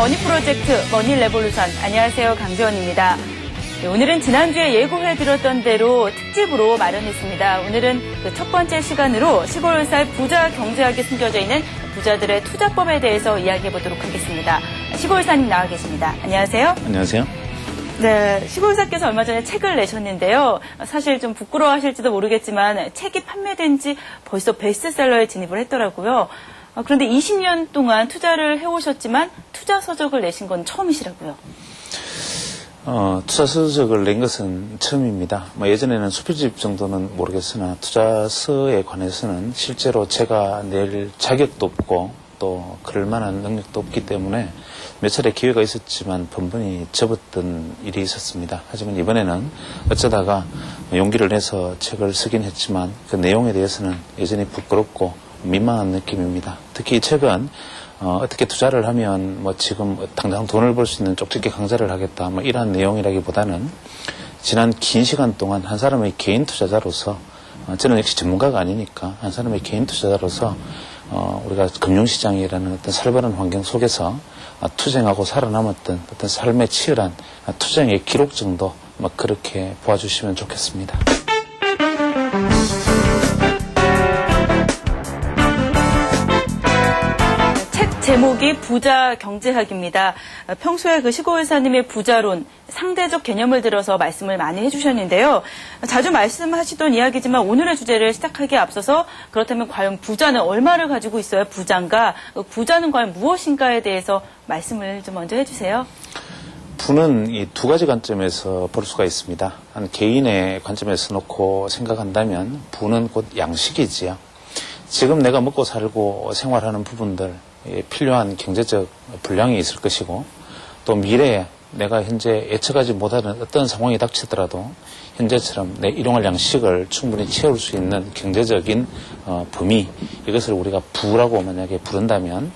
머니 프로젝트 머니 레볼루션. 안녕하세요. 강지원입니다. 네, 오늘은 지난주에 예고해드렸던 대로 특집으로 마련했습니다. 오늘은 그 첫 번째 시간으로 시골살 부자 경제학에 숨겨져 있는 부자들의 투자법에 대해서 이야기해보도록 하겠습니다. 시골사님 나와 계십니다. 안녕하세요. 안녕하세요. 네, 시골사께서 얼마 전에 책을 내셨는데요. 사실 좀 부끄러워하실지도 모르겠지만 책이 판매된 지 벌써 베스트셀러에 진입을 했더라고요. 그런데 20년 동안 투자를 해오셨지만 투자 서적을 내신 건 처음이시라고요. 투자 서적을 낸 것은 처음입니다. 예전에는 수필집 정도는 모르겠으나 투자서에 관해서는 실제로 제가 낼 자격도 없고 또 그럴 만한 능력도 없기 때문에 몇 차례 기회가 있었지만 번번이 접었던 일이 있었습니다. 하지만 이번에는 어쩌다가 용기를 내서 책을 쓰긴 했지만 그 내용에 대해서는 여전히 부끄럽고 민망한 느낌입니다. 특히 이 책은 어떻게 투자를 하면 지금 당장 돈을 벌 수 있는 쪽집게 강좌를 하겠다 이러한 내용이라기보다는 지난 긴 시간 동안 한 사람의 개인 투자자로서 저는 역시 전문가가 아니니까 한 사람의 개인 투자자로서 우리가 금융시장이라는 어떤 살벌한 환경 속에서 투쟁하고 살아남았던 어떤 삶의 치열한 투쟁의 기록 정도 그렇게 보아주시면 좋겠습니다. 제목이 부자 경제학입니다. 평소에 그 시골사님의 부자론, 상대적 개념을 들어서 말씀을 많이 해주셨는데요. 자주 말씀하시던 이야기지만 오늘의 주제를 시작하기에 앞서서 그렇다면 과연 부자는 얼마를 가지고 있어야 부자인가, 부자는 과연 무엇인가에 대해서 말씀을 좀 먼저 해주세요. 부는 이 두 가지 관점에서 볼 수가 있습니다. 한 개인의 관점에서 놓고 생각한다면 부는 곧 양식이지요. 지금 내가 먹고 살고 생활하는 부분들, 필요한 경제적 분량이 있을 것이고 또 미래에 내가 현재 예측하지 못하는 어떤 상황이 닥치더라도 현재처럼 내 일용할 양식을 충분히 채울 수 있는 경제적인 범위, 이것을 우리가 부라고 만약에 부른다면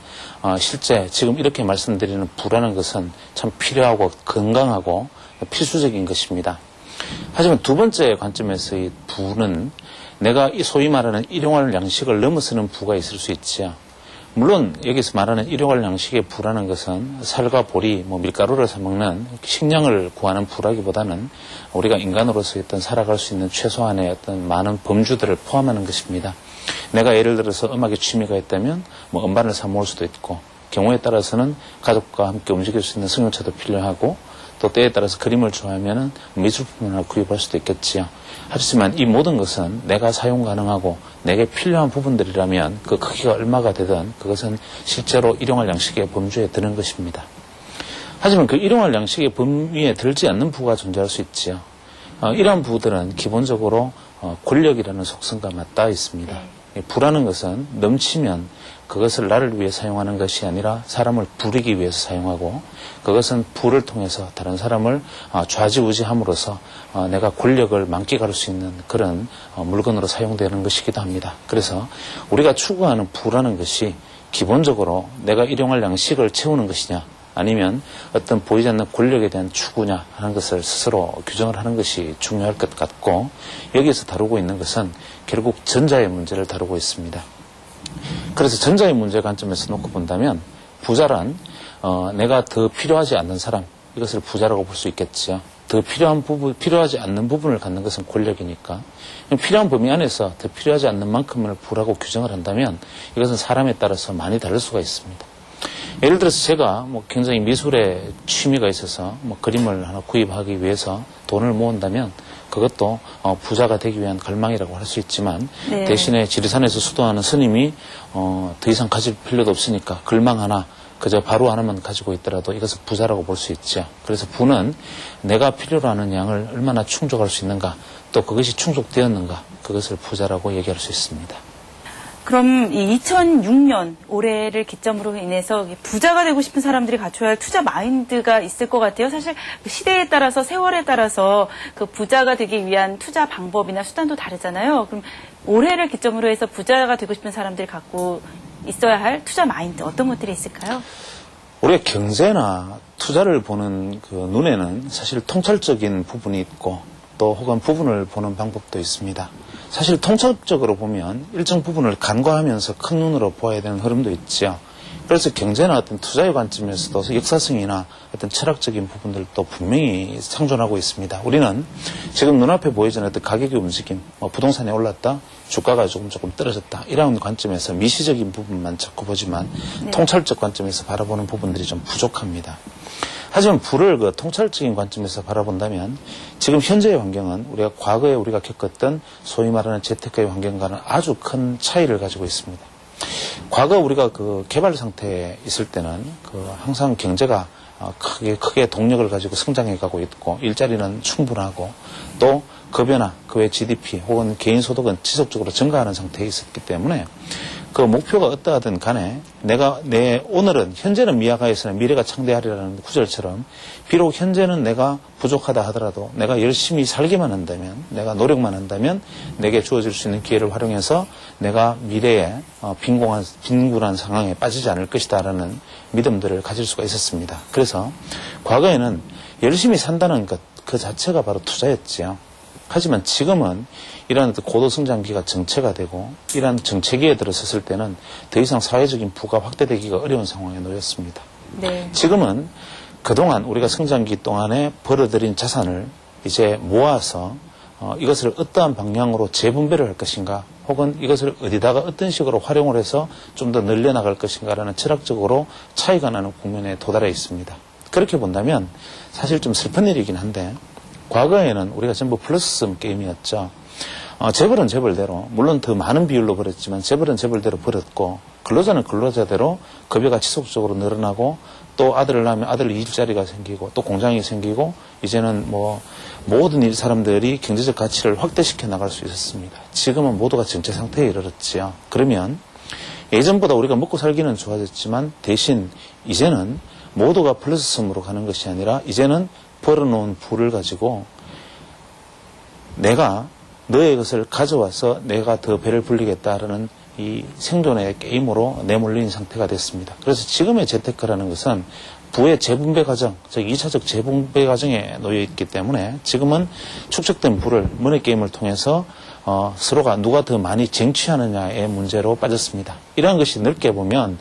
실제 지금 이렇게 말씀드리는 부라는 것은 참 필요하고 건강하고 필수적인 것입니다. 하지만 두 번째 관점에서의 부는 내가 소위 말하는 일용할 양식을 넘어서는 부가 있을 수 있지요. 물론 여기서 말하는 일용할 양식의 부라는 것은 살과 보리, 밀가루를 사 먹는 식량을 구하는 부라기보다는 우리가 인간으로서 어떤 살아갈 수 있는 최소한의 어떤 많은 범주들을 포함하는 것입니다. 내가 예를 들어서 음악에 취미가 있다면 음반을 사 모을 수도 있고, 경우에 따라서는 가족과 함께 움직일 수 있는 승용차도 필요하고, 또 때에 따라서 그림을 좋아하면 미술품을 하나 구입할 수도 있겠지요. 하지만 이 모든 것은 내가 사용 가능하고 내게 필요한 부분들이라면 그 크기가 얼마가 되든 그것은 실제로 일용할 양식의 범주에 드는 것입니다. 하지만 그 일용할 양식의 범위에 들지 않는 부가 존재할 수 있지요. 이러한 부들은 기본적으로 권력이라는 속성과 맞닿아 있습니다. 부라는 것은 넘치면 그것을 나를 위해 사용하는 것이 아니라 사람을 부리기 위해서 사용하고, 그것은 부를 통해서 다른 사람을 좌지우지함으로써 내가 권력을 만끽할 수 있는 그런 물건으로 사용되는 것이기도 합니다. 그래서 우리가 추구하는 부라는 것이 기본적으로 내가 일용할 양식을 채우는 것이냐, 아니면 어떤 보이지 않는 권력에 대한 추구냐 하는 것을 스스로 규정을 하는 것이 중요할 것 같고, 여기에서 다루고 있는 것은 결국 전자의 문제를 다루고 있습니다. 그래서 전자의 문제 관점에서 놓고 본다면 부자란 내가 더 필요하지 않는 사람, 이것을 부자라고 볼 수 있겠지요. 더 필요하지 않는 부분을 갖는 것은 권력이니까 필요한 범위 안에서 더 필요하지 않는 만큼을 부라고 규정을 한다면 이것은 사람에 따라서 많이 다를 수가 있습니다. 예를 들어서 제가 굉장히 미술에 취미가 있어서 그림을 하나 구입하기 위해서 돈을 모은다면 그것도 부자가 되기 위한 갈망이라고 할 수 있지만, 네. 대신에 지리산에서 수도하는 스님이 더 이상 가질 필요도 없으니까 글망 하나, 그저 바로 하나만 가지고 있더라도 이것은 부자라고 볼 수 있죠. 그래서 부는 내가 필요로 하는 양을 얼마나 충족할 수 있는가, 또 그것이 충족되었는가, 그것을 부자라고 얘기할 수 있습니다. 그럼 이 2006년 올해를 기점으로 인해서 부자가 되고 싶은 사람들이 갖춰야 할 투자 마인드가 있을 것 같아요. 사실 시대에 따라서, 세월에 따라서 그 부자가 되기 위한 투자 방법이나 수단도 다르잖아요. 그럼 올해를 기점으로 해서 부자가 되고 싶은 사람들이 갖고 있어야 할 투자 마인드, 어떤 것들이 있을까요? 우리가 경제나 투자를 보는 그 눈에는 사실 통찰적인 부분이 있고, 또 혹은 부분을 보는 방법도 있습니다. 사실 통찰적으로 보면 일정 부분을 간과하면서 큰 눈으로 보아야 되는 흐름도 있죠. 그래서 경제나 어떤 투자의 관점에서도 역사성이나 어떤 철학적인 부분들도 분명히 상존하고 있습니다. 우리는 지금 눈앞에 보이는 어떤 가격의 움직임, 부동산이 올랐다, 주가가 조금 떨어졌다, 이런 관점에서 미시적인 부분만 자꾸 보지만 네. 통찰적 관점에서 바라보는 부분들이 좀 부족합니다. 하지만 부를 그 통찰적인 관점에서 바라본다면 지금 현재의 환경은 우리가 과거에 우리가 겪었던 소위 말하는 재테크의 환경과는 아주 큰 차이를 가지고 있습니다. 과거 우리가 그 개발 상태에 있을 때는 그 항상 경제가 크게 동력을 가지고 성장해 가고 있고 일자리는 충분하고 또 급여나 그 외 GDP 혹은 개인 소득은 지속적으로 증가하는 상태에 있었기 때문에 그 목표가 어떠하든 간에 오늘은 현재는 미약하였으나 미래가 창대하리라는 구절처럼 비록 현재는 내가 부족하다 하더라도 내가 열심히 살기만 한다면 내가 노력만 한다면 내게 주어질 수 있는 기회를 활용해서 내가 미래에 빈곤한 상황에 빠지지 않을 것이다라는 믿음들을 가질 수가 있었습니다. 그래서 과거에는 열심히 산다는 것 그 자체가 바로 투자였지요. 하지만 지금은 이러한 고도성장기가 정체가 되고 이러한 정체기에 들어섰을 때는 더 이상 사회적인 부가 확대되기가 어려운 상황에 놓였습니다. 네. 지금은 그동안 우리가 성장기 동안에 벌어들인 자산을 이제 모아서 이것을 어떠한 방향으로 재분배를 할 것인가 혹은 이것을 어디다가 어떤 식으로 활용을 해서 좀 더 늘려나갈 것인가라는 철학적으로 차이가 나는 국면에 도달해 있습니다. 그렇게 본다면 사실 좀 슬픈 일이긴 한데 과거에는 우리가 전부 플러스섬 게임이었죠. 재벌은 재벌대로 물론 더 많은 비율로 벌었지만 재벌은 재벌대로 벌었고 근로자는 근로자대로 급여가 지속적으로 늘어나고 또 아들을 낳으면 아들 일자리가 생기고 또 공장이 생기고 이제는 모든 사람들이 경제적 가치를 확대시켜 나갈 수 있었습니다. 지금은 모두가 정체 상태에 이르렀지요. 그러면 예전보다 우리가 먹고 살기는 좋아졌지만 대신 이제는 모두가 플러스섬으로 가는 것이 아니라 이제는 벌어놓은 부를 가지고 내가 너의 것을 가져와서 내가 더 배를 불리겠다라는 이 생존의 게임으로 내몰린 상태가 됐습니다. 그래서 지금의 재테크라는 것은 부의 재분배 과정, 즉 2차적 재분배 과정에 놓여 있기 때문에 지금은 축적된 부를 머니게임을 통해서 서로가 누가 더 많이 쟁취하느냐의 문제로 빠졌습니다. 이러한 것이 넓게 보면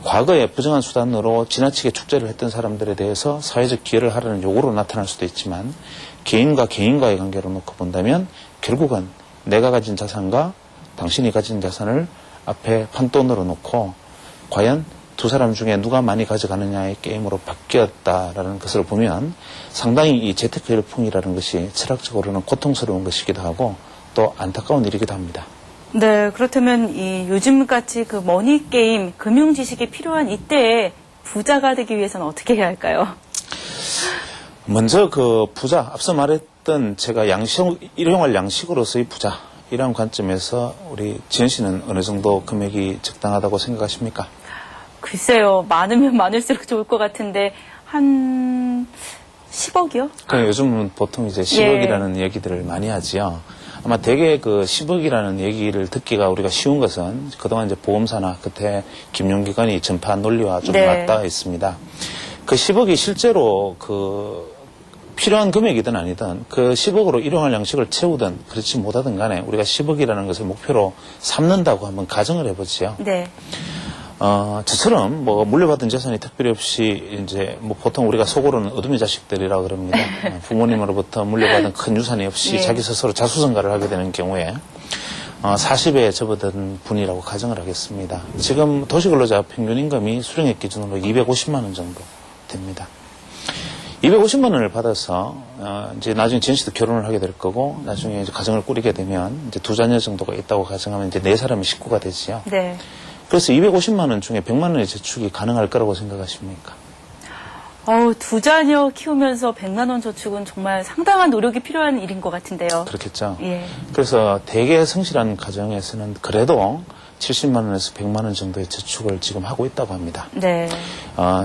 과거에 부정한 수단으로 지나치게 축제를 했던 사람들에 대해서 사회적 기여를 하라는 요구로 나타날 수도 있지만 개인과 개인과의 관계로 놓고 본다면 결국은 내가 가진 자산과 당신이 가진 자산을 앞에 판돈으로 놓고 과연 두 사람 중에 누가 많이 가져가느냐의 게임으로 바뀌었다라는 것을 보면 상당히 이 재테크 열풍이라는 것이 철학적으로는 고통스러운 것이기도 하고 또 안타까운 일이기도 합니다. 네, 그렇다면 요즘같이 그 머니 게임, 금융 지식이 필요한 이때에 부자가 되기 위해서는 어떻게 해야 할까요? 먼저 그 부자, 앞서 말했던 제가 일용할 양식으로서의 부자, 이런 관점에서 우리 지은 씨는 어느 정도 금액이 적당하다고 생각하십니까? 글쎄요, 많으면 많을수록 좋을 것 같은데 한 10억이요? 요즘은 보통 이제 10억이라는 얘기들을 많이 하지요. 아마 대개 그 10억이라는 얘기를 듣기가 우리가 쉬운 것은 그동안 이제 보험사나 그때 금융기관이 전파한 논리와 좀 맞닿아 있습니다. 그 10억이 실제로 필요한 금액이든 아니든 그 10억으로 일용할 양식을 채우든 그렇지 못하든 간에 우리가 10억이라는 것을 목표로 삼는다고 한번 가정을 해보지요. 네. 저처럼 물려받은 재산이 특별히 없이 이제 보통 우리가 속으로는 어둠의 자식들이라고 그럽니다. 부모님으로부터 물려받은 큰 유산이 없이 네. 자기 스스로 자수성가를 하게 되는 경우에 40에 접어든 분이라고 가정을 하겠습니다. 지금 도시근로자 평균 임금이 수령액 기준으로 250만 원 정도 됩니다. 250만 원을 받아서 이제 나중에 지은 씨도 결혼을 하게 될 거고 나중에 이제 가정을 꾸리게 되면 이제 두 자녀 정도가 있다고 가정하면 이제 네 사람이 식구가 되지요. 네. 그래서 250만 원 중에 100만 원의 저축이 가능할 거라고 생각하십니까? 두 자녀 키우면서 100만 원 저축은 정말 상당한 노력이 필요한 일인 것 같은데요. 그렇겠죠. 예. 그래서 대개 성실한 가정에서는 그래도 70만 원에서 100만 원 정도의 저축을 지금 하고 있다고 합니다. 네.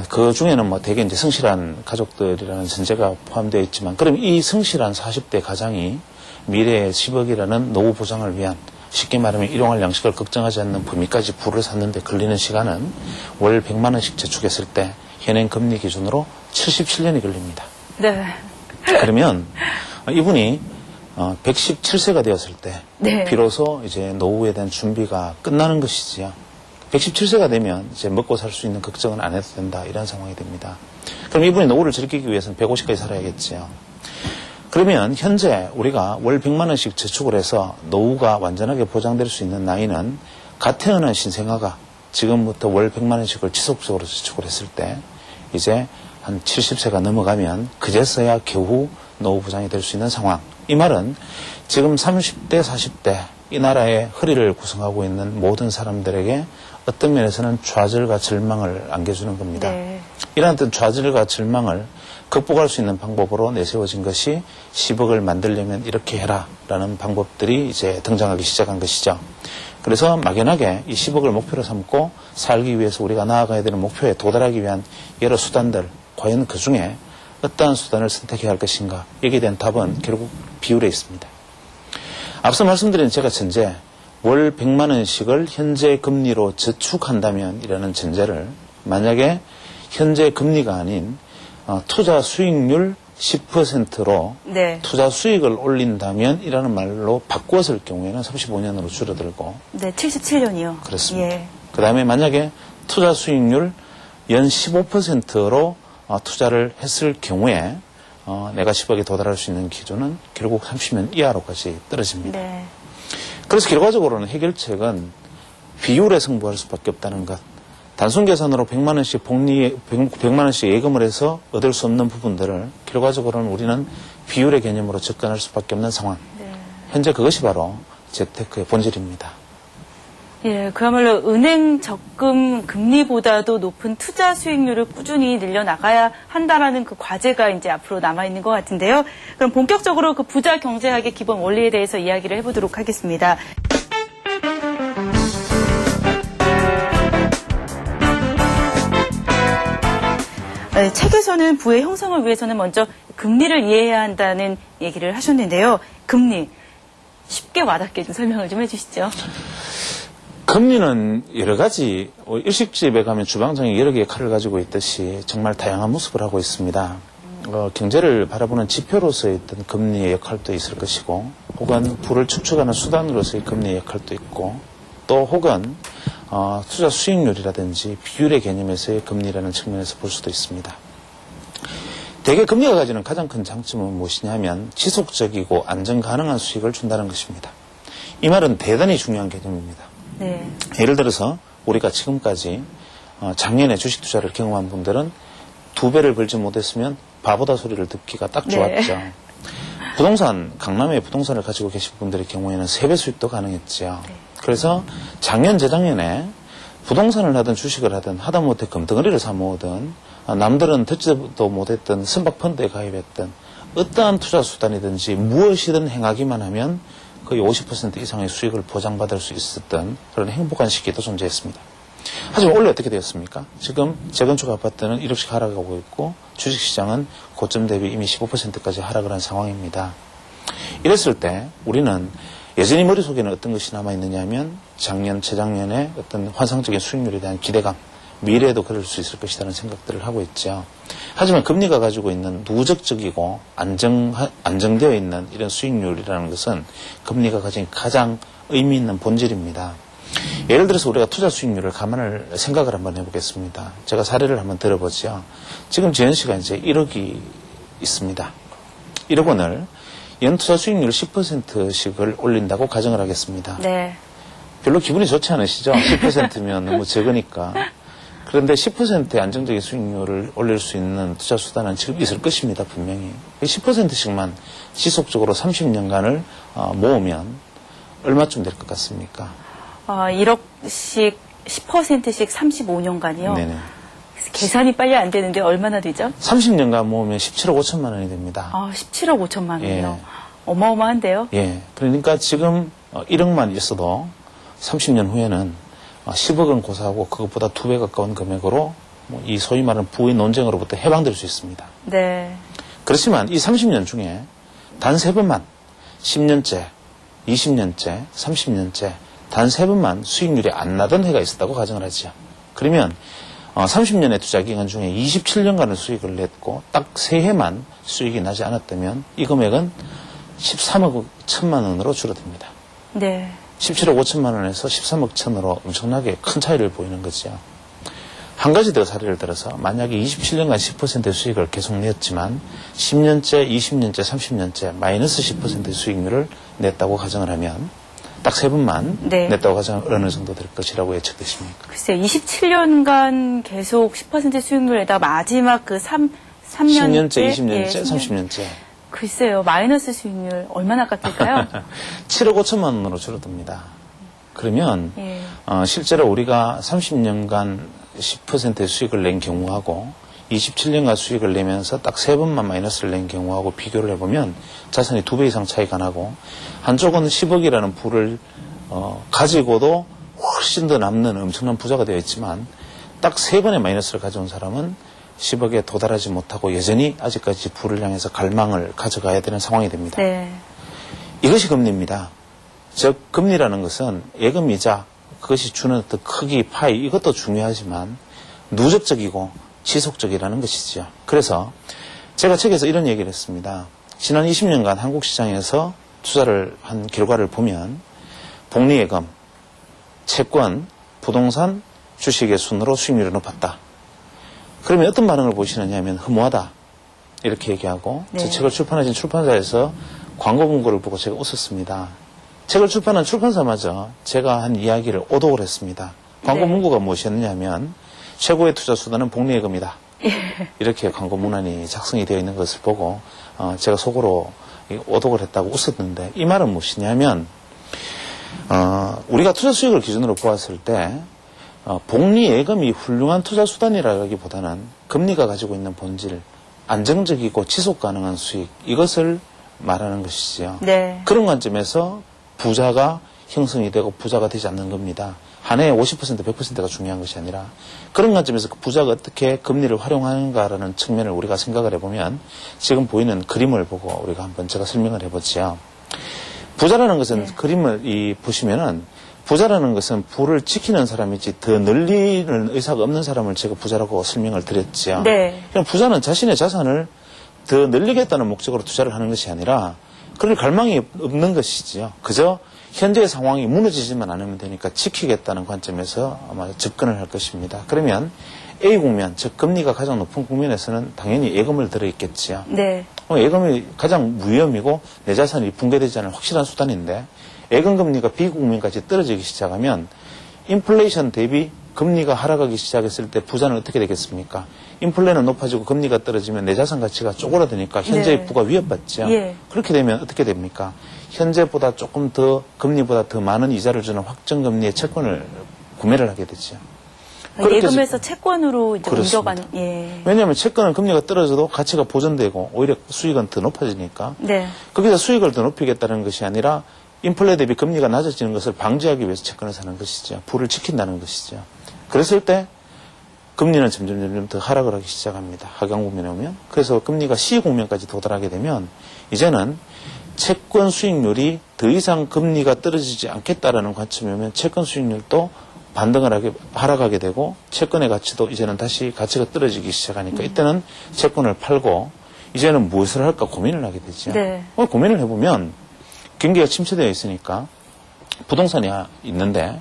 그 중에는 대개 이제 성실한 가족들이라는 전제가 포함되어 있지만, 그럼 이 성실한 40대 가장이 미래의 10억이라는 노후 보장을 위한 쉽게 말하면 일용할 양식을 걱정하지 않는 범위까지 부를 샀는데 걸리는 시간은 월 100만 원씩 저축했을 때 현행 금리 기준으로 77년이 걸립니다. 네. 그러면 이분이 117세가 되었을 때 네. 비로소 이제 노후에 대한 준비가 끝나는 것이지요. 117세가 되면 이제 먹고 살 수 있는 걱정은 안 해도 된다. 이런 상황이 됩니다. 그럼 이분이 노후를 즐기기 위해서는 150까지 살아야겠지요. 그러면 현재 우리가 월 100만 원씩 저축을 해서 노후가 완전하게 보장될 수 있는 나이는 갓 태어난 신생아가 지금부터 월 100만 원씩을 지속적으로 저축을 했을 때 이제 한 70세가 넘어가면 그제서야 겨우 노후 보장이 될 수 있는 상황. 이 말은 지금 30대, 40대 이 나라의 허리를 구성하고 있는 모든 사람들에게 어떤 면에서는 좌절과 절망을 안겨주는 겁니다. 네. 이러한 어떤 좌절과 절망을 극복할 수 있는 방법으로 내세워진 것이 10억을 만들려면 이렇게 해라 라는 방법들이 이제 등장하기 시작한 것이죠. 그래서 막연하게 이 10억을 목표로 삼고 살기 위해서 우리가 나아가야 되는 목표에 도달하기 위한 여러 수단들, 과연 그 중에 어떠한 수단을 선택해야 할 것인가, 여기에 대한 답은 결국 비율에 있습니다. 앞서 말씀드린 제가 전제 월 100만 원씩을 현재 금리로 저축한다면 이라는 전제를 만약에 현재 금리가 아닌 투자 수익률 10%로 네. 투자 수익을 올린다면 이라는 말로 바꾸었을 경우에는 35년으로 줄어들고 네, 77년이요. 그렇습니다. 예. 그 다음에 만약에 투자 수익률 연 15%로 투자를 했을 경우에 내가 10억에 도달할 수 있는 기준은 결국 30년 이하로까지 떨어집니다. 네. 그래서 결과적으로는 해결책은 비율에 승부할 수밖에 없다는 것. 단순 계산으로 100만 원씩 100만 원씩 예금을 해서 얻을 수 없는 부분들을 결과적으로는 우리는 비율의 개념으로 접근할 수밖에 없는 상황. 네. 현재 그것이 바로 재테크의 본질입니다. 예, 그야말로 은행 적금 금리보다도 높은 투자 수익률을 꾸준히 늘려나가야 한다라는 그 과제가 이제 앞으로 남아있는 것 같은데요. 그럼 본격적으로 그 부자 경제학의 기본 원리에 대해서 이야기를 해보도록 하겠습니다. 네, 책에서는 부의 형성을 위해서는 먼저 금리를 이해해야 한다는 얘기를 하셨는데요. 금리, 쉽게 와닿게 좀 설명을 좀 해주시죠. 금리는 여러 가지 일식집에 가면 주방장이 여러 개의 칼을 가지고 있듯이 정말 다양한 모습을 하고 있습니다. 경제를 바라보는 지표로서의 어떤 금리의 역할도 있을 것이고 혹은 부를 축적하는 수단으로서의 금리의 역할도 있고 또 혹은 투자 수익률이라든지 비율의 개념에서의 금리라는 측면에서 볼 수도 있습니다. 대개 금리가 가지는 가장 큰 장점은 무엇이냐면 지속적이고 안정 가능한 수익을 준다는 것입니다. 이 말은 대단히 중요한 개념입니다. 네. 예를 들어서 우리가 지금까지 작년에 주식 투자를 경험한 분들은 2배를 벌지 못했으면 바보다 소리를 듣기가 딱 좋았죠. 네. 부동산, 강남에 부동산을 가지고 계신 분들의 경우에는 3배 수익도 가능했죠. 네. 그래서 작년, 재작년에 부동산을 하든 주식을 하든 하다못해 금덩어리를 사 모으든 남들은 듣지도 못했던 선박펀드에 가입했던 어떠한 투자 수단이든지 무엇이든 행하기만 하면 거의 50% 이상의 수익을 보장받을 수 있었던 그런 행복한 시기도 존재했습니다. 하지만 원래 어떻게 되었습니까? 지금 재건축 아파트는 1억씩 하락하고 있고 주식시장은 고점 대비 이미 15%까지 하락을 한 상황입니다. 이랬을 때 우리는 여전히 머릿속에는 어떤 것이 남아있느냐 하면 작년, 재작년에 어떤 환상적인 수익률에 대한 기대감, 미래에도 그럴 수 있을 것이라는 생각들을 하고 있죠. 하지만 금리가 가지고 있는 누적적이고 안정되어 있는 이런 수익률이라는 것은 금리가 가진 가장 의미 있는 본질입니다. 예를 들어서 우리가 투자 수익률을 생각을 한번 해보겠습니다. 제가 사례를 한번 들어보죠. 지금 지현 씨가 이제 1억이 있습니다. 1억 원을 연투자 수익률 10%씩을 올린다고 가정을 하겠습니다. 네. 별로 기분이 좋지 않으시죠? 10%면 너무 적으니까. 그런데 10%의 안정적인 수익률을 올릴 수 있는 투자 수단은 지금 있을 것입니다, 분명히. 10%씩만 지속적으로 30년간을 모으면 얼마쯤 될 것 같습니까? 1억씩 10%씩 35년간이요? 네네. 계산이 빨리 안 되는데 얼마나 되죠? 30년간 모으면 17억 5천만 원이 됩니다. 17억 5천만 원이요? 예. 어마어마한데요? 예. 그러니까 지금 1억만 있어도 30년 후에는 10억은 고사하고 그것보다 2배 가까운 금액으로 이 소위 말하는 부의 논쟁으로부터 해방될 수 있습니다. 네. 그렇지만 이 30년 중에 단 3번만 10년째, 20년째, 30년째 단 3번만 수익률이 안 나던 해가 있었다고 가정을 하죠. 그러면 30년의 투자 기간 중에 27년간의 수익을 냈고 딱 3해만 수익이 나지 않았다면 이 금액은 13억 1천만 원으로 줄어듭니다. 네. 17억 5천만 원에서 13억 천으로 엄청나게 큰 차이를 보이는 거죠. 한 가지 더 사례를 들어서 만약에 27년간 10%의 수익을 계속 냈지만 10년째, 20년째, 30년째 마이너스 10%의 수익률을 냈다고 가정을 하면 딱 세 번만 네. 냈다고 가정하면 어느 정도 될 것이라고 예측되십니까? 글쎄요, 27년간 계속 10% 수익률에다 마지막 그 3년째, 10년째, 20년째, 예, 30년째. 글쎄요, 마이너스 수익률 얼마나 깎일까요? 7억 5천만 원으로 줄어듭니다. 그러면 예. 실제로 우리가 30년간 10%의 수익을 낸 경우하고 27년간 수익을 내면서 딱 세 번만 마이너스를 낸 경우하고 비교를 해보면 자산이 2배 이상 차이가 나고 한쪽은 10억이라는 부를 가지고도 훨씬 더 남는 엄청난 부자가 되어 있지만 딱 세 번의 마이너스를 가져온 사람은 10억에 도달하지 못하고 여전히 아직까지 부를 향해서 갈망을 가져가야 되는 상황이 됩니다. 네. 이것이 금리입니다. 즉 금리라는 것은 예금이자 그것이 주는 어떤 크기, 파이 이것도 중요하지만 누적적이고 지속적이라는 것이죠. 그래서 제가 책에서 이런 얘기를 했습니다. 지난 20년간 한국 시장에서 투자를 한 결과를 보면 복리예금, 채권, 부동산, 주식의 순으로 수익률이 높았다. 그러면 어떤 반응을 보시느냐 하면 허무하다 이렇게 얘기하고 네. 제 책을 출판하신 출판사에서 광고 문구를 보고 제가 웃었습니다. 책을 출판한 출판사마저 제가 한 이야기를 오독을 했습니다. 광고 네. 문구가 무엇이었느냐 하면 최고의 투자 수단은 복리예금이다. 이렇게 광고 문안이 작성이 되어 있는 것을 보고 제가 속으로 오독을 했다고 웃었는데 이 말은 무엇이냐면 우리가 투자 수익을 기준으로 보았을 때 복리예금이 훌륭한 투자 수단이라기보다는 금리가 가지고 있는 본질, 안정적이고 지속 가능한 수익 이것을 말하는 것이지요. 네. 그런 관점에서 부자가 형성이 되고 부자가 되지 않는 겁니다. 한 해에 50%, 100%가 중요한 것이 아니라 그런 관점에서 그 부자가 어떻게 금리를 활용하는가라는 측면을 우리가 생각을 해보면 지금 보이는 그림을 보고 우리가 한번 제가 설명을 해보지요. 부자라는 것은 네. 그림을 보시면은 부자라는 것은 부를 지키는 사람이지 더 늘리는 의사가 없는 사람을 제가 부자라고 설명을 드렸지요. 네. 그럼 부자는 자신의 자산을 더 늘리겠다는 목적으로 투자를 하는 것이 아니라 그럴 갈망이 없는 것이지요. 그저 현재의 상황이 무너지지만 않으면 되니까 지키겠다는 관점에서 아마 접근을 할 것입니다. 그러면 A 국면, 즉 금리가 가장 높은 국면에서는 당연히 예금을 들어있겠지요. 네. 예금이 가장 무위험이고 내 자산이 붕괴되지 않을 확실한 수단인데 예금 금리가 B 국면까지 떨어지기 시작하면 인플레이션 대비 금리가 하락하기 시작했을 때 부자는 어떻게 되겠습니까? 인플레는 높아지고 금리가 떨어지면 내 자산 가치가 쪼그라드니까 현재의 네. 부가 위협받죠. 예. 그렇게 되면 어떻게 됩니까? 현재보다 조금 더 금리보다 더 많은 이자를 주는 확정금리의 채권을 구매를 하게 되죠. 그렇게 예금에서 채권으로 이제 그렇습니다. 옮겨가는. 예. 왜냐하면 채권은 금리가 떨어져도 가치가 보존되고 오히려 수익은 더 높아지니까 네. 거기서 수익을 더 높이겠다는 것이 아니라 인플레 대비 금리가 낮아지는 것을 방지하기 위해서 채권을 사는 것이죠. 부를 지킨다는 것이죠. 그랬을 때 금리는 점점 더 하락을 하기 시작합니다. 하강 국면에 오면. 그래서 금리가 C 국면까지 도달하게 되면 이제는 채권 수익률이 더 이상 금리가 떨어지지 않겠다라는 관점이 오면 채권 수익률도 반등을 하락하게 되고 채권의 가치도 이제는 다시 가치가 떨어지기 시작하니까 이때는 채권을 팔고 이제는 무엇을 할까 고민을 하게 되죠. 네. 고민을 해보면 경기가 침체되어 있으니까 부동산이 있는데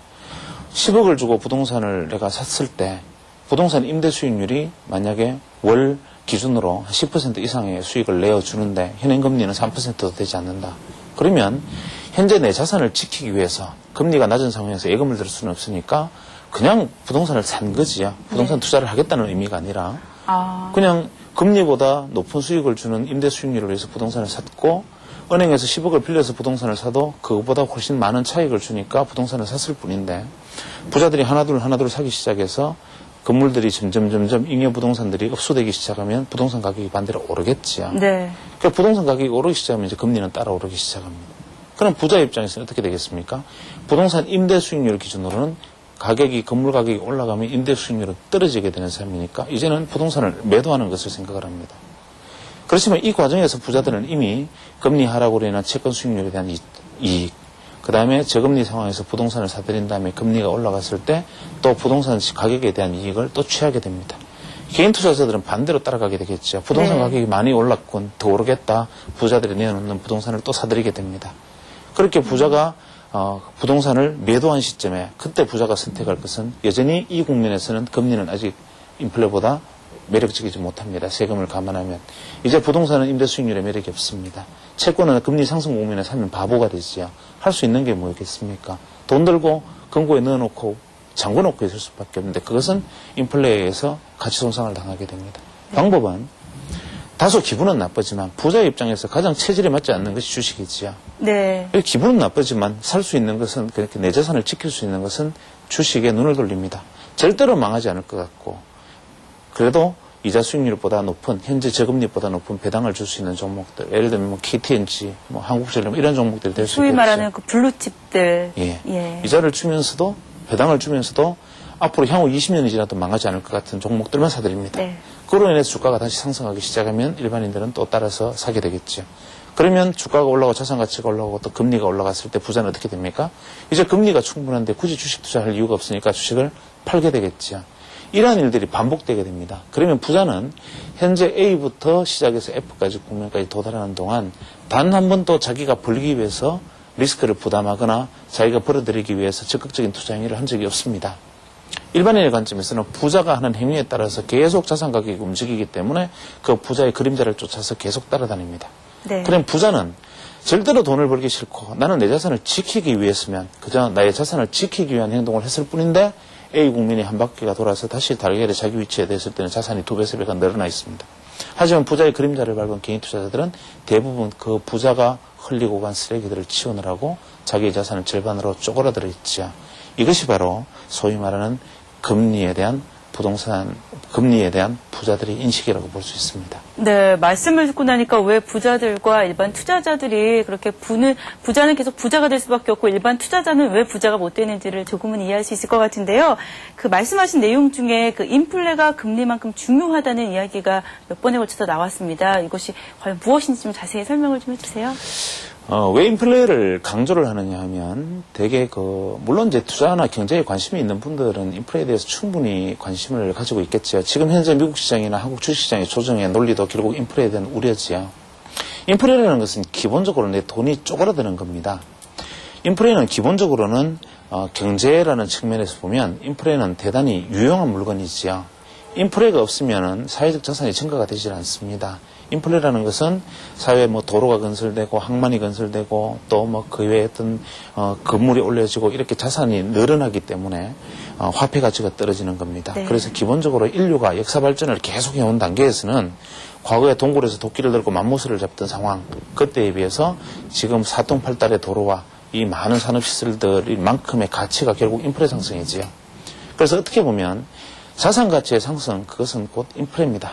10억을 주고 부동산을 내가 샀을 때 부동산 임대 수익률이 만약에 월 기준으로 10% 이상의 수익을 내어주는데 현행 금리는 3%도 되지 않는다. 그러면 현재 내 자산을 지키기 위해서 금리가 낮은 상황에서 예금을 들 수는 없으니까 그냥 부동산을 산 거지요. 부동산 투자를 하겠다는 의미가 아니라 그냥 금리보다 높은 수익을 주는 임대 수익률을 위해서 부동산을 샀고 은행에서 10억을 빌려서 부동산을 사도 그것보다 훨씬 많은 차익을 주니까 부동산을 샀을 뿐인데 부자들이 하나둘 사기 시작해서 건물들이 점점 잉여 부동산들이 흡수되기 시작하면 부동산 가격이 반대로 오르겠지요. 네. 그러니까 부동산 가격이 오르기 시작하면 이제 금리는 따라 오르기 시작합니다. 그럼 부자 입장에서는 어떻게 되겠습니까? 부동산 임대 수익률 기준으로는 건물 가격이 올라가면 임대 수익률은 떨어지게 되는 셈이니까 이제는 부동산을 매도하는 것을 생각을 합니다. 그렇지만 이 과정에서 부자들은 이미 금리 하락으로 인한 채권 수익률에 대한 이익, 그 다음에 저금리 상황에서 부동산을 사들인 다음에 금리가 올라갔을 때 또 부동산 가격에 대한 이익을 또 취하게 됩니다. 개인 투자자들은 반대로 따라가게 되겠죠. 부동산 네. 가격이 많이 올랐군, 더 오르겠다. 부자들이 내놓는 부동산을 또 사들이게 됩니다. 그렇게 부자가 부동산을 매도한 시점에 그때 부자가 선택할 것은 여전히 이 국면에서는 금리는 아직 인플레보다 매력적이지 못합니다. 세금을 감안하면. 이제 부동산은 임대 수익률에 매력이 없습니다. 채권은 금리 상승 국면에 사면 바보가 되지요. 할 수 있는 게 뭐겠습니까? 돈 들고 금고에 넣어놓고 잠궈놓고 있을 수밖에 없는데 그것은 인플레에 의해서 가치 손상을 당하게 됩니다. 방법은 다소 기분은 나쁘지만 부자의 입장에서 가장 체질에 맞지 않는 것이 주식이지요. 네. 기분은 나쁘지만 살 수 있는 것은 그렇게 내 자산을 지킬 수 있는 것은 주식에 눈을 돌립니다. 절대로 망하지 않을 것 같고 그래도 이자 수익률보다 높은 현재 저금리보다 높은 배당을 줄 수 있는 종목들 예를 들면 뭐 KTNG, 뭐 한국전력 이런 종목들이 될 수 있겠죠. 소위 말하는 그 블루칩들. 예. 이자를 주면서도 배당을 주면서도 앞으로 향후 20년이 지나도 망하지 않을 것 같은 종목들만 사드립니다. 네. 그로 인해서 주가가 다시 상승하기 시작하면 일반인들은 또 따라서 사게 되겠죠. 그러면 주가가 올라가고 자산 가치가 올라가고 또 금리가 올라갔을 때 부자는 어떻게 됩니까? 이제 금리가 충분한데 굳이 주식 투자할 이유가 없으니까 주식을 팔게 되겠죠. 이러한 일들이 반복되게 됩니다. 그러면 부자는 현재 A부터 시작해서 F까지 국면까지 도달하는 동안 단 한 번도 자기가 벌기 위해서 리스크를 부담하거나 자기가 벌어들이기 위해서 적극적인 투자 행위를 한 적이 없습니다. 일반인의 관점에서는 부자가 하는 행위에 따라서 계속 자산 가격이 움직이기 때문에 그 부자의 그림자를 쫓아서 계속 따라다닙니다. 네. 그럼 부자는 절대로 돈을 벌기 싫고 나는 내 자산을 지키기 위해서면 그저 나의 자산을 지키기 위한 행동을 했을 뿐인데 A 국민이 한 바퀴가 돌아서 다시 달걀에 자기 위치에 됐을 때는 자산이 2배, 3배가 늘어나 있습니다. 하지만 부자의 그림자를 밟은 개인 투자자들은 대부분 그 부자가 흘리고 간 쓰레기들을 치우느라고 자기의 자산을 절반으로 쪼그라들어 있죠. 이것이 바로 소위 말하는 금리에 대한 부자들의 인식이라고 볼 수 있습니다. 네, 말씀을 듣고 나니까 왜 부자들과 일반 투자자들이 그렇게 부자는 계속 부자가 될 수밖에 없고 일반 투자자는 왜 부자가 못 되는지를 조금은 이해할 수 있을 것 같은데요. 그 말씀하신 내용 중에 그 인플레가 금리만큼 중요하다는 이야기가 몇 번에 걸쳐서 나왔습니다. 이것이 과연 무엇인지 좀 자세히 설명을 좀 해주세요. 왜 인플레를 강조를 하느냐 하면 되게 물론 이제 투자나 경제에 관심이 있는 분들은 인플레에 대해서 충분히 관심을 가지고 있겠죠. 지금 현재 미국 시장이나 한국 주식시장의 조정의 논리도 결국 인플레에 대한 우려지요. 인플레라는 것은 기본적으로 내 돈이 쪼그라드는 겁니다. 인플레는 기본적으로는 경제라는 측면에서 보면 인플레는 대단히 유용한 물건이지요. 인플레가 없으면은 사회적 자산이 증가가 되질 않습니다. 인플레라는 것은 사회에 도로가 건설되고 항만이 건설되고 또 그 외에 어떤 건물이 올려지고 이렇게 자산이 늘어나기 때문에 화폐 가치가 떨어지는 겁니다. 네. 그래서 기본적으로 인류가 역사 발전을 계속 해온 단계에서는 과거에 동굴에서 도끼를 들고 맘모스를 잡던 상황 그때에 비해서 지금 사통팔달의 도로와 이 많은 산업시설들이 만큼의 가치가 결국 인플레 상승이지요. 그래서 어떻게 보면 자산 가치의 상승 그것은 곧 인플레입니다.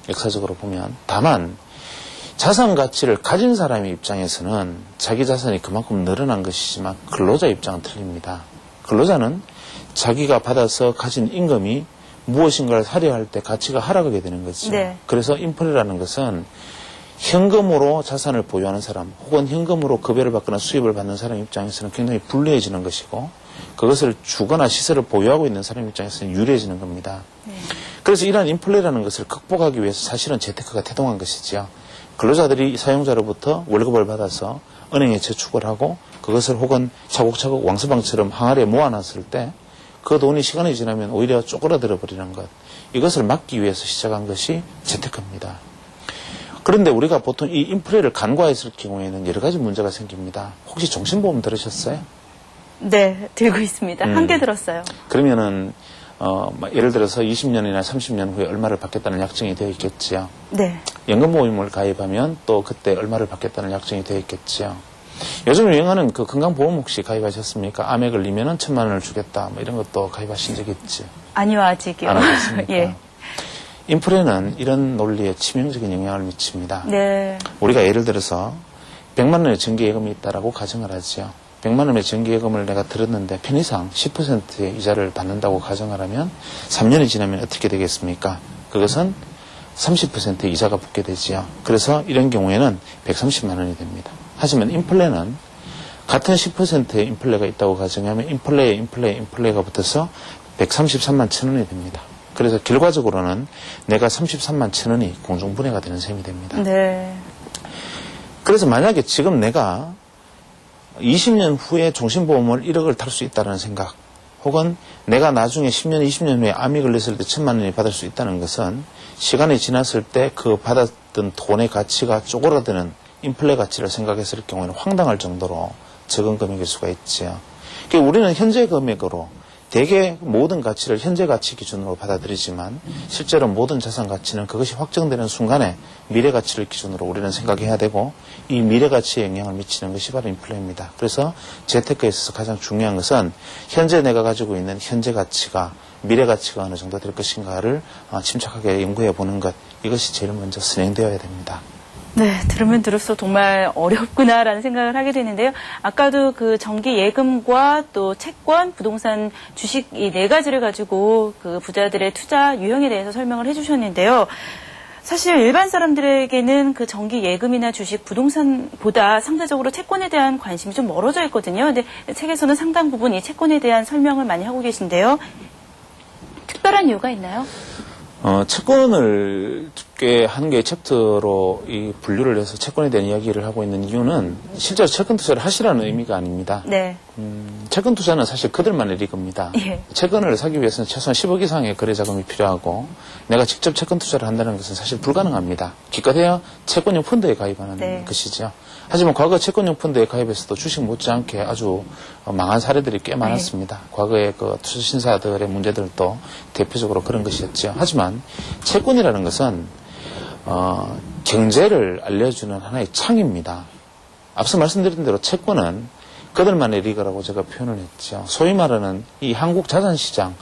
역사적으로 보면. 다만 자산 가치를 가진 사람의 입장에서는 자기 자산이 그만큼 늘어난 것이지만 근로자 입장은 틀립니다. 근로자는 자기가 받아서 가진 임금이 무엇인가를 사려 할 때 가치가 하락하게 되는 거죠. 네. 그래서 인플레라는 것은 현금으로 자산을 보유하는 사람 혹은 현금으로 급여를 받거나 수입을 받는 사람 입장에서는 굉장히 불리해지는 것이고 그것을 주거나 시설을 보유하고 있는 사람 입장에서는 유리해지는 겁니다. 네. 그래서 이러한 인플레라는 것을 극복하기 위해서 사실은 재테크가 태동한 것이지요. 근로자들이 사용자로부터 월급을 받아서 은행에 저축을 하고 그것을 혹은 차곡차곡 왕서방처럼 항아리에 모아놨을 때 그 돈이 시간이 지나면 오히려 쪼그라들어 버리는 것. 이것을 막기 위해서 시작한 것이 재테크입니다. 그런데 우리가 보통 이 인플레를 간과했을 경우에는 여러 가지 문제가 생깁니다. 혹시 종신보험 들으셨어요? 네, 들고 있습니다. 한 개 들었어요. 그러면은 예를 들어서 20년이나 30년 후에 얼마를 받겠다는 약정이 되어 있겠지요. 네. 연금보험을 가입하면 또 그때 얼마를 받겠다는 약정이 되어 있겠지요. 요즘 유행하는 그 건강보험 혹시 가입하셨습니까? 암에 걸리면은 1,000만 원을 주겠다. 이런 것도 가입하신 적 있지? 아니요, 아직이요. 안 하셨습니까? 예. 인플레는 이런 논리에 치명적인 영향을 미칩니다. 네. 우리가 예를 들어서 100만 원의 정기예금이 있다라고 가정을 하죠. 100만 원의 정기예금을 내가 들었는데 편의상 10%의 이자를 받는다고 가정을 하면 3년이 지나면 어떻게 되겠습니까? 그것은 30%의 이자가 붙게 되지요. 그래서 이런 경우에는 130만 원이 됩니다. 하지만 인플레는 같은 10%의 인플레가 있다고 가정하면 인플레가 붙어서 133만 천 원이 됩니다. 그래서 결과적으로는 내가 33만 천 원이 공중분해가 되는 셈이 됩니다. 네. 그래서 만약에 지금 내가 20년 후에 종신보험을 1억을 탈 수 있다는 생각, 혹은 내가 나중에 10년, 20년 후에 암이 걸렸을 때 1,000만 원이 받을 수 있다는 것은 시간이 지났을 때 그 받았던 돈의 가치가 쪼그라드는 인플레 가치를 생각했을 경우에는 황당할 정도로 적은 금액일 수가 있지요. 그러니까 우리는 현재 금액으로 대개 모든 가치를 현재 가치 기준으로 받아들이지만 실제로 모든 자산 가치는 그것이 확정되는 순간에 미래 가치를 기준으로 우리는 생각해야 되고, 이 미래 가치에 영향을 미치는 것이 바로 인플레입니다. 그래서 재테크에 있어서 가장 중요한 것은 현재 내가 가지고 있는 현재 가치가 미래 가치가 어느 정도 될 것인가를 침착하게 연구해 보는 것, 이것이 제일 먼저 진행되어야 됩니다. 네, 들으면 들을수록 정말 어렵구나라는 생각을 하게 되는데요. 아까도 그 정기 예금과 또 채권, 부동산, 주식 이 네 가지를 가지고 그 부자들의 투자 유형에 대해서 설명을 해주셨는데요. 사실 일반 사람들에게는 그 정기 예금이나 주식, 부동산보다 상대적으로 채권에 대한 관심이 좀 멀어져 있거든요. 근데 책에서는 상당 부분 이 채권에 대한 설명을 많이 하고 계신데요. 특별한 이유가 있나요? 채권을 꽤 한 개의 챕터로 이 분류를 해서 채권에 대한 이야기를 하고 있는 이유는 실제로 채권 투자를 하시라는 의미가 아닙니다. 네. 채권 투자는 사실 그들만의 리그입니다. 예. 채권을 사기 위해서는 최소한 10억 이상의 거래 자금이 필요하고, 내가 직접 채권 투자를 한다는 것은 사실 불가능합니다. 기껏해야 채권형 펀드에 가입하는 네. 것이죠. 하지만 과거 채권형 펀드에 가입해서도 주식 못지않게 아주 망한 사례들이 꽤 많았습니다. 과거의 그 투자 신사들의 문제들도 대표적으로 그런 것이었죠. 하지만 채권이라는 것은 경제를 알려주는 하나의 창입니다. 앞서 말씀드린 대로 채권은 그들만의 리그라고 제가 표현을 했죠. 소위 말하는 이 한국 자산시장,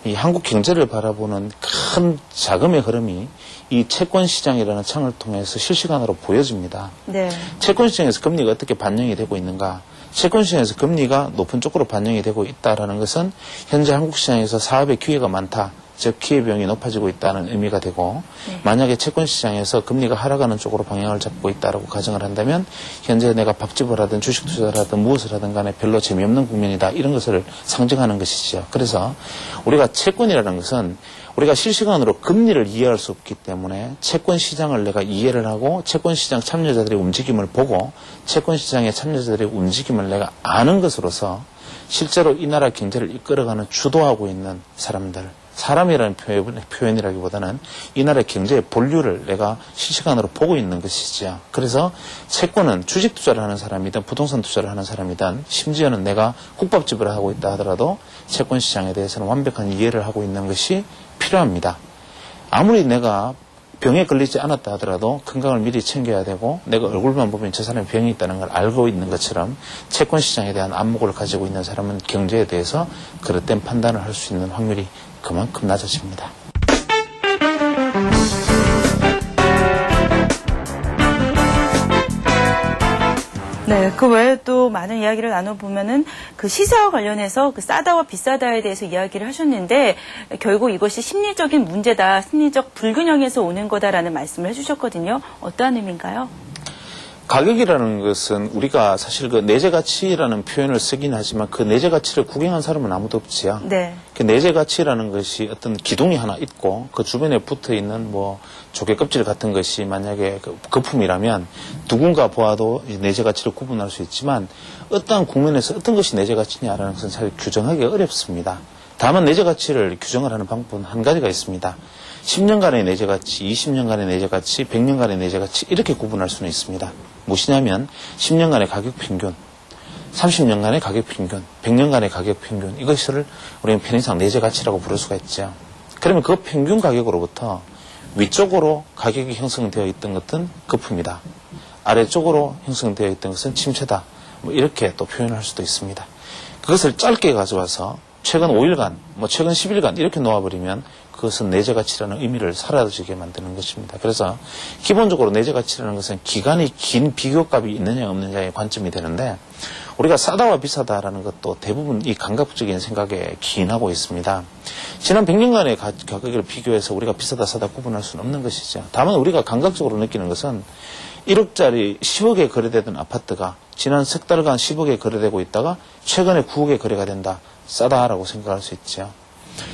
이 한국 경제를 바라보는 큰 자금의 흐름이 이 채권 시장이라는 창을 통해서 실시간으로 보여집니다. 네. 채권 시장에서 금리가 어떻게 반영이 되고 있는가? 채권 시장에서 금리가 높은 쪽으로 반영이 되고 있다는 것은 현재 한국 시장에서 사업의 기회가 많다, 즉 기회비용이 높아지고 있다는 의미가 되고, 만약에 채권 시장에서 금리가 하락하는 쪽으로 방향을 잡고 있다라고 가정을 한다면 현재 내가 밥집을 하든 주식 투자를 하든 무엇을 하든 간에 별로 재미없는 국면이다, 이런 것을 상징하는 것이죠. 그래서 우리가 채권이라는 것은 우리가 실시간으로 금리를 이해할 수 없기 때문에 채권 시장을 내가 이해를 하고 채권 시장 참여자들의 움직임을 보고 채권 시장의 참여자들의 움직임을 내가 아는 것으로서 실제로 이 나라 경제를 이끌어가는 주도하고 있는 사람들, 사람이라는 표현이라기보다는 이 나라의 경제의 본류를 내가 실시간으로 보고 있는 것이지요. 그래서 채권은 주식 투자를 하는 사람이든 부동산 투자를 하는 사람이든, 심지어는 내가 국밥집을 하고 있다 하더라도 채권 시장에 대해서는 완벽한 이해를 하고 있는 것이 필요합니다. 아무리 내가 병에 걸리지 않았다 하더라도 건강을 미리 챙겨야 되고, 내가 얼굴만 보면 저 사람이 병이 있다는 걸 알고 있는 것처럼 채권 시장에 대한 안목을 가지고 있는 사람은 경제에 대해서 그릇된 판단을 할 수 있는 확률이 그만큼 낮아집니다. 네, 그 외에 또 많은 이야기를 나눠보면은 그 시세와 관련해서 그 싸다와 비싸다에 대해서 이야기를 하셨는데, 결국 이것이 심리적인 문제다, 심리적 불균형에서 오는 거다라는 말씀을 해주셨거든요. 어떠한 의미인가요? 가격이라는 것은 우리가 사실 그 내재 가치라는 표현을 쓰긴 하지만 그 내재 가치를 구경한 사람은 아무도 없지요. 네. 그 내재 가치라는 것이 어떤 기둥이 하나 있고 그 주변에 붙어 있는 뭐 조개 껍질 같은 것이 만약에 그 거품이라면 누군가 보아도 내재 가치를 구분할 수 있지만, 어떠한 국면에서 어떤 것이 내재 가치냐라는 것은 사실 규정하기 어렵습니다. 다만 내재 가치를 규정을 하는 방법은 한 가지가 있습니다. 10년간의 내재 가치, 20년간의 내재 가치, 100년간의 내재 가치, 이렇게 구분할 수는 있습니다. 무엇이냐면 10년간의 가격 평균, 30년간의 가격 평균, 100년간의 가격 평균, 이것을 우리는 편의상 내재 가치라고 부를 수가 있죠. 그러면 그 평균 가격으로부터 위쪽으로 가격이 형성되어 있던 것은 거품이다, 아래쪽으로 형성되어 있던 것은 침체다, 뭐 이렇게 또 표현할 수도 있습니다. 그것을 짧게 가져와서 최근 5일간, 최근 10일간 이렇게 놓아버리면 그것은 내재 가치라는 의미를 사라지게 만드는 것입니다. 그래서 기본적으로 내재 가치라는 것은 기간이 긴 비교값이 있느냐 없느냐의 관점이 되는데, 우리가 싸다와 비싸다라는 것도 대부분 이 감각적인 생각에 기인하고 있습니다. 지난 100년간의 가격을 비교해서 우리가 비싸다 싸다 구분할 수는 없는 것이죠. 다만 우리가 감각적으로 느끼는 것은 1억짜리 10억에 거래되던 아파트가 지난 석 달간 10억에 거래되고 있다가 최근에 9억에 거래가 된다, 싸다라고 생각할 수 있죠.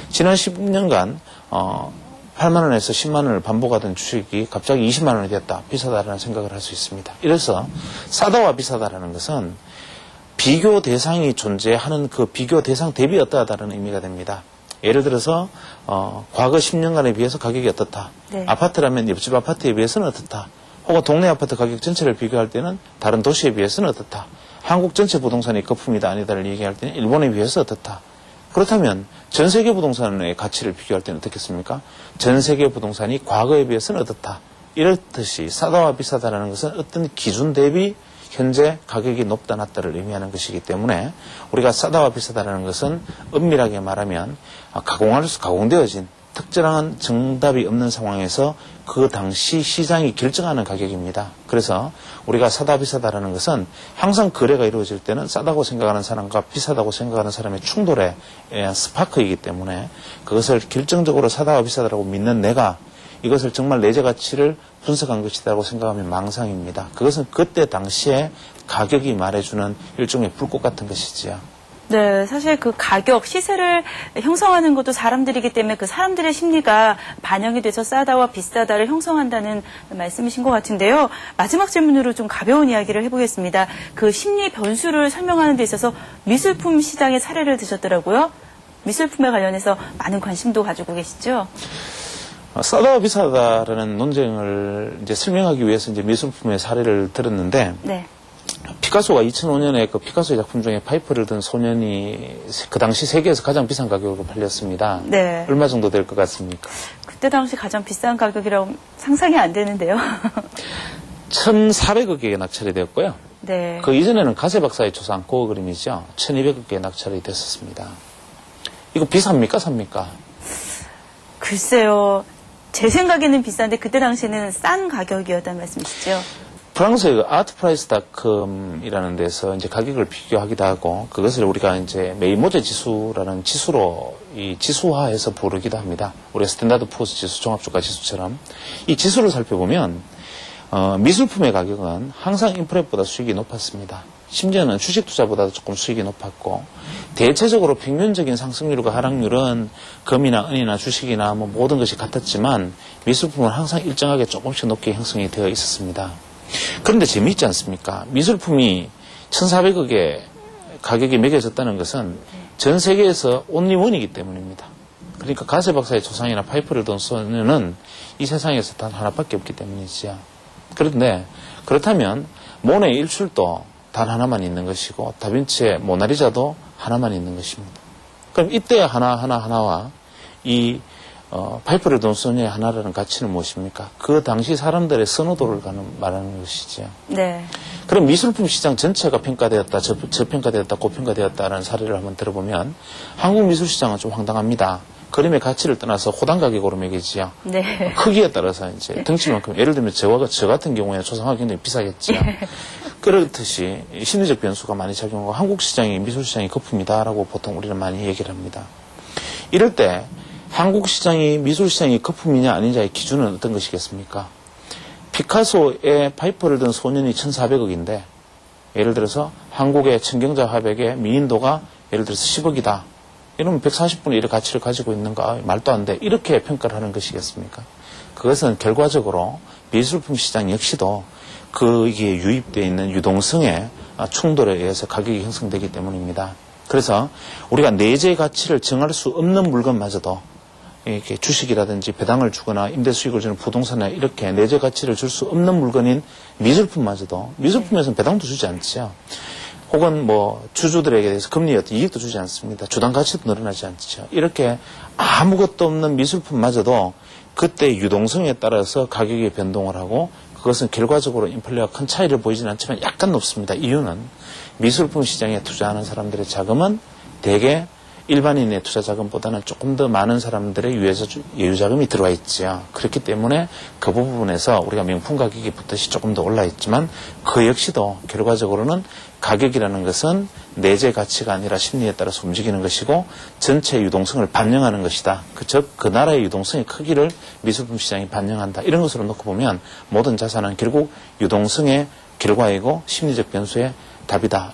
지난 10년간 8만 원에서 10만 원을 반복하던 주식이 갑자기 20만 원이 됐다, 비싸다라는 생각을 할 수 있습니다. 이래서 싸다와 비싸다라는 것은 비교 대상이 존재하는 그 비교 대상 대비 어떠하다는 의미가 됩니다. 예를 들어서 과거 10년간에 비해서 가격이 어떻다. 네. 아파트라면 옆집 아파트에 비해서는 어떻다. 혹은 동네 아파트 가격 전체를 비교할 때는 다른 도시에 비해서는 어떻다. 한국 전체 부동산이 거품이다 아니다를 얘기할 때는 일본에 비해서 어떻다. 그렇다면 전 세계 부동산의 가치를 비교할 때는 어떻겠습니까? 전 세계 부동산이 과거에 비해서는 어떻다. 이렇듯이 싸다와 비싸다라는 것은 어떤 기준 대비 현재 가격이 높다 낮다를 의미하는 것이기 때문에 우리가 싸다와 비싸다라는 것은 엄밀하게 말하면 가공되어진 특정한 정답이 없는 상황에서 그 당시 시장이 결정하는 가격입니다. 그래서 우리가 싸다 비싸다라는 것은 항상 거래가 이루어질 때는 싸다고 생각하는 사람과 비싸다고 생각하는 사람의 충돌에 의한 스파크이기 때문에 그것을 결정적으로 싸다와 비싸다라고 믿는 내가 이것을 정말 내재 가치를 분석한 것이라고 생각하면 망상입니다. 그것은 그때 당시에 가격이 말해주는 일종의 불꽃 같은 것이지요. 네, 사실 그 가격, 시세를 형성하는 것도 사람들이기 때문에 그 사람들의 심리가 반영이 돼서 싸다와 비싸다를 형성한다는 말씀이신 것 같은데요. 마지막 질문으로 좀 가벼운 이야기를 해보겠습니다. 그 심리 변수를 설명하는 데 있어서 미술품 시장의 사례를 드셨더라고요. 미술품에 관련해서 많은 관심도 가지고 계시죠? 싸다와 비싸다라는 논쟁을 이제 설명하기 위해서 이제 미술품의 사례를 들었는데, 네. 피카소가 2005년에 그 피카소의 작품 중에 파이프를 든 소년이 그 당시 세계에서 가장 비싼 가격으로 팔렸습니다. 네. 얼마 정도 될 것 같습니까? 그때 당시 가장 비싼 가격이라고 상상이 안 되는데요. 1,400억에 낙찰이 되었고요. 네. 그 이전에는 가세 박사의 조사한 그 그림이죠. 1,200억에 낙찰이 됐었습니다. 이거 비쌉니까? 삽니까? 글쎄요. 제 생각에는 비싼데 그때 당시에는 싼 가격이었다는 말씀이시죠? 프랑스의 아트프라이스닷컴이라는 데서 이제 가격을 비교하기도 하고 그것을 우리가 이제 메이모제 지수라는 지수로 이 지수화해서 부르기도 합니다. 우리가 스탠다드 포어스 지수, 종합주가 지수처럼 이 지수를 살펴보면 미술품의 가격은 항상 인프레보다 수익이 높았습니다. 심지어는 주식 투자보다도 조금 수익이 높았고 대체적으로 평균적인 상승률과 하락률은 금이나 은이나 주식이나 뭐 모든 것이 같았지만 미술품은 항상 일정하게 조금씩 높게 형성이 되어 있었습니다. 그런데 재미있지 않습니까? 미술품이 1,400억의 가격이 매겨졌다는 것은 전 세계에서 온리 원이기 때문입니다. 그러니까 가세 박사의 조상이나 파이프를 든 소년은 이 세상에서 단 하나밖에 없기 때문이지요. 그런데 그렇다면 모네의 일출도 단 하나만 있는 것이고 다빈치의 모나리자도 하나만 있는 것입니다. 그럼 이때 하나와 이 파이프를 든 소년의 하나라는 가치는 무엇입니까? 그 당시 사람들의 선호도를 말하는 것이죠. 네. 그럼 미술품 시장 전체가 평가되었다, 저평가되었다, 고평가되었다라는 사례를 한번 들어보면 한국 미술 시장은 좀 황당합니다. 그림의 가치를 떠나서 호당 가격으로 매기지요. 네. 크기에 따라서 이제 덩치만큼 예를 들면 저 같은 경우에 조상하기 굉장히 비싸겠지요. 그렇듯이 심리적 변수가 많이 작용하고 한국 시장이 미술 시장이 거품이다라고 보통 우리는 많이 얘기를 합니다. 이럴 때 한국 시장이 미술 시장이 거품이냐 아니냐의 기준은 어떤 것이겠습니까? 피카소의 파이프를 든 소년이 1,400억인데 예를 들어서 한국의 청경자 화백의 미인도가 예를 들어서 10억이다. 이러면 140분의 1의 가치를 가지고 있는가? 말도 안 돼. 이렇게 평가를 하는 것이겠습니까? 그것은 결과적으로 미술품 시장 역시도 거기에 유입되어 있는 유동성의 충돌에 의해서 가격이 형성되기 때문입니다. 그래서 우리가 내재 가치를 정할 수 없는 물건마저도 이렇게 주식이라든지 배당을 주거나 임대 수익을 주는 부동산에 이렇게 내재 가치를 줄 수 없는 물건인 미술품마저도 미술품에서는 배당도 주지 않지요. 혹은 뭐 주주들에게 대해서 금리 어떤 이익도 주지 않습니다. 주당 가치도 늘어나지 않죠. 이렇게 아무것도 없는 미술품마저도 그때 유동성에 따라서 가격이 변동을 하고 그것은 결과적으로 인플레와 큰 차이를 보이지는 않지만 약간 높습니다. 이유는 미술품 시장에 투자하는 사람들의 자금은 대개 일반인의 투자 자금보다는 조금 더 많은 사람들의 예유 자금이 들어와 있지요. 그렇기 때문에 그 부분에서 우리가 명품 가격이 붙듯이 조금 더 올라 있지만 그 역시도 결과적으로는 가격이라는 것은 내재 가치가 아니라 심리에 따라서 움직이는 것이고 전체 유동성을 반영하는 것이다. 즉 그 나라의 유동성의 크기를 미술품 시장이 반영한다. 이런 것으로 놓고 보면 모든 자산은 결국 유동성의 결과이고 심리적 변수의 답이다.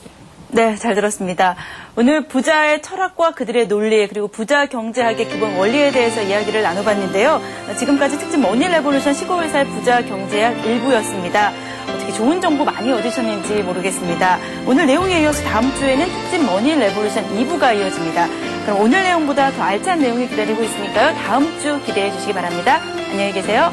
네, 잘 들었습니다. 오늘 부자의 철학과 그들의 논리 그리고 부자 경제학의 기본 원리에 대해서 이야기를 나눠봤는데요. 지금까지 특집 머니 레볼루션 15일 살 부자 경제학 1부였습니다. 어떻게 좋은 정보 많이 얻으셨는지 모르겠습니다. 오늘 내용에 이어서 다음 주에는 특집 머니 레볼루션 2부가 이어집니다. 그럼 오늘 내용보다 더 알찬 내용이 기다리고 있으니까요. 다음 주 기대해 주시기 바랍니다. 안녕히 계세요.